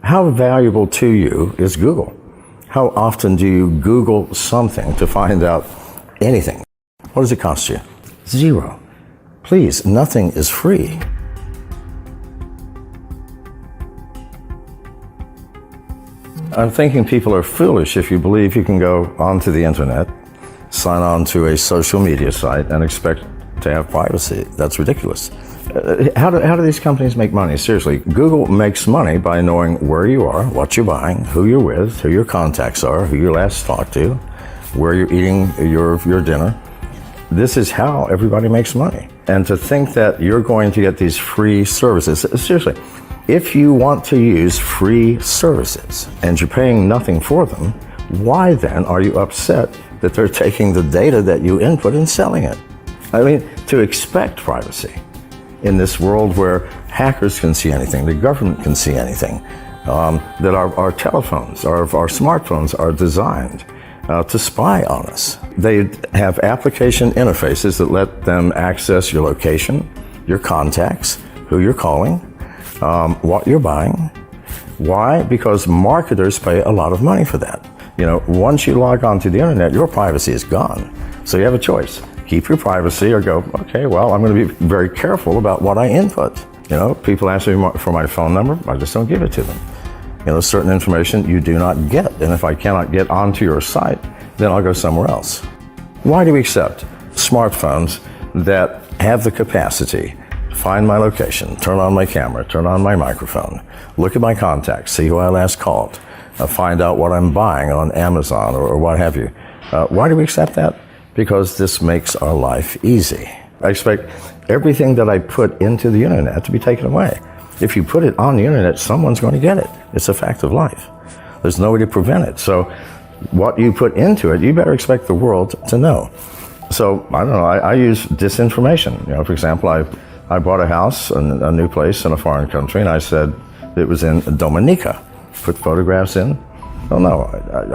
How valuable to you is Google? How often do you Google something to find out anything? What does it cost you? Zero. Please, nothing is free. I'm thinking people are foolish if you believe you can go onto the internet, sign on to a social media site, and expect to have privacy. That's ridiculous. How do these companies make money? Seriously, Google makes money by knowing where you are, what you're buying, who you're with, who your contacts are, who you last talked to, where you're eating your dinner. This is how everybody makes money. And to think that you're going to get these free services, seriously, if you want to use free services and you're paying nothing for them, why then are you upset that they're taking the data that you input and selling it? I mean, to expect privacy in this world where hackers can see anything, the government can see anything, that our telephones, our smartphones are designed to spy on us. They have application interfaces that let them access your location, your contacts, who you're calling, what you're buying. Why? Because marketers pay a lot of money for that. You know, once you log on to the internet, your privacy is gone. So you have a choice. Keep your privacy or go, okay, well, I'm going to be very careful about what I input. You know, people ask me for my phone number, I just don't give it to them. You know, certain information you do not get, and if I cannot get onto your site, then I'll go somewhere else. Why do we accept smartphones that have the capacity to find my location, turn on my camera, turn on my microphone, look at my contacts, see who I last called, find out what I'm buying on Amazon or what have you? Why do we accept that? Because this makes our life easy. I expect everything that I put into the internet to be taken away. If you put it on the internet, someone's going to get it. It's a fact of life. There's no way to prevent it. So what you put into it, you better expect the world to know. So I don't know, I use disinformation. You know, for example, I bought a house, a new place in a foreign country, and I said it was in Dominica. Put photographs in. Oh no,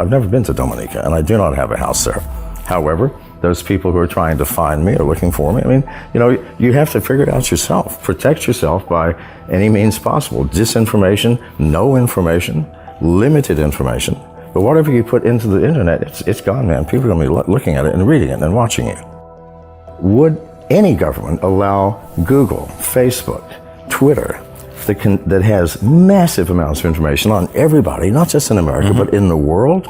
I've never been to Dominica, and I do not have a house there. However, those people who are trying to find me or looking for me, I mean, you know, you have to figure it out yourself. Protect yourself by any means possible. Disinformation, no information, limited information. But whatever you put into the internet, it's gone, man. People are going to be looking at it and reading it and watching you. Would any government allow Google, Facebook, Twitter, that has massive amounts of information on everybody, not just in America, but in the world?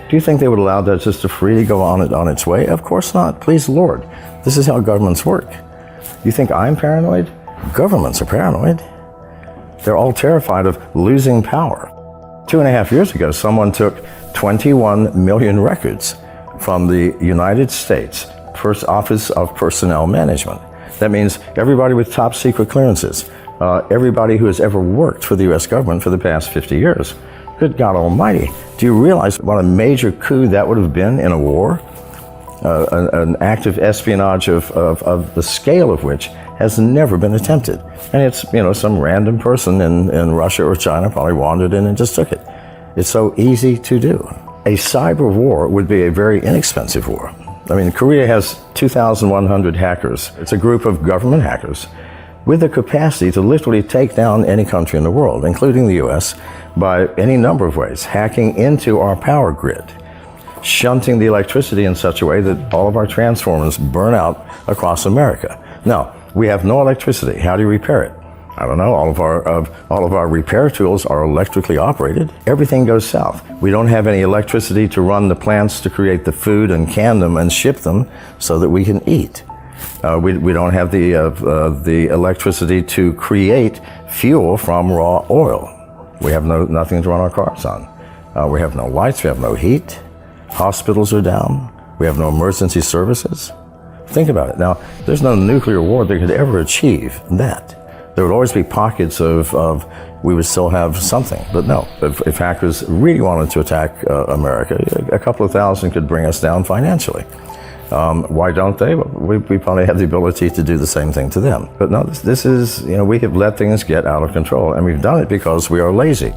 Do you think they would allow that just to freely go on its way? Of course not. Please, Lord. This is how governments work. You think I'm paranoid? Governments are paranoid. They're all terrified of losing power. 2.5 years ago, someone took 21 million records from the United States Office of Personnel Management. That means everybody with top secret clearances, everybody who has ever worked for the U.S. government for the past 50 years. Good God Almighty. Do you realize what a major coup that would have been in a war? An act of espionage of the scale of which has never been attempted. And it's, you know, some random person in Russia or China probably wandered in and just took it. It's so easy to do. A cyber war would be a very inexpensive war. I mean, Korea has 2,100 hackers. It's a group of government hackers with the capacity to literally take down any country in the world, including the U.S., by any number of ways, hacking into our power grid, shunting the electricity in such a way that all of our transformers burn out across America. Now, we have no electricity. How do you repair it? I don't know. All of our repair tools are electrically operated. Everything goes south. We don't have any electricity to run the plants to create the food and can them and ship them so that we can eat. We don't have the electricity to create fuel from raw oil. We have nothing to run our cars on. We have no lights. We have no heat. Hospitals are down. We have no emergency services. Think about it. Now, there's no nuclear war that could ever achieve that. There would always be pockets of we would still have something. But no, if hackers really wanted to attack America, a couple of thousand could bring us down financially. Why don't they? Well, we probably have the ability to do the same thing to them. But no, this is, you know, we have let things get out of control, and we've done it because we are lazy.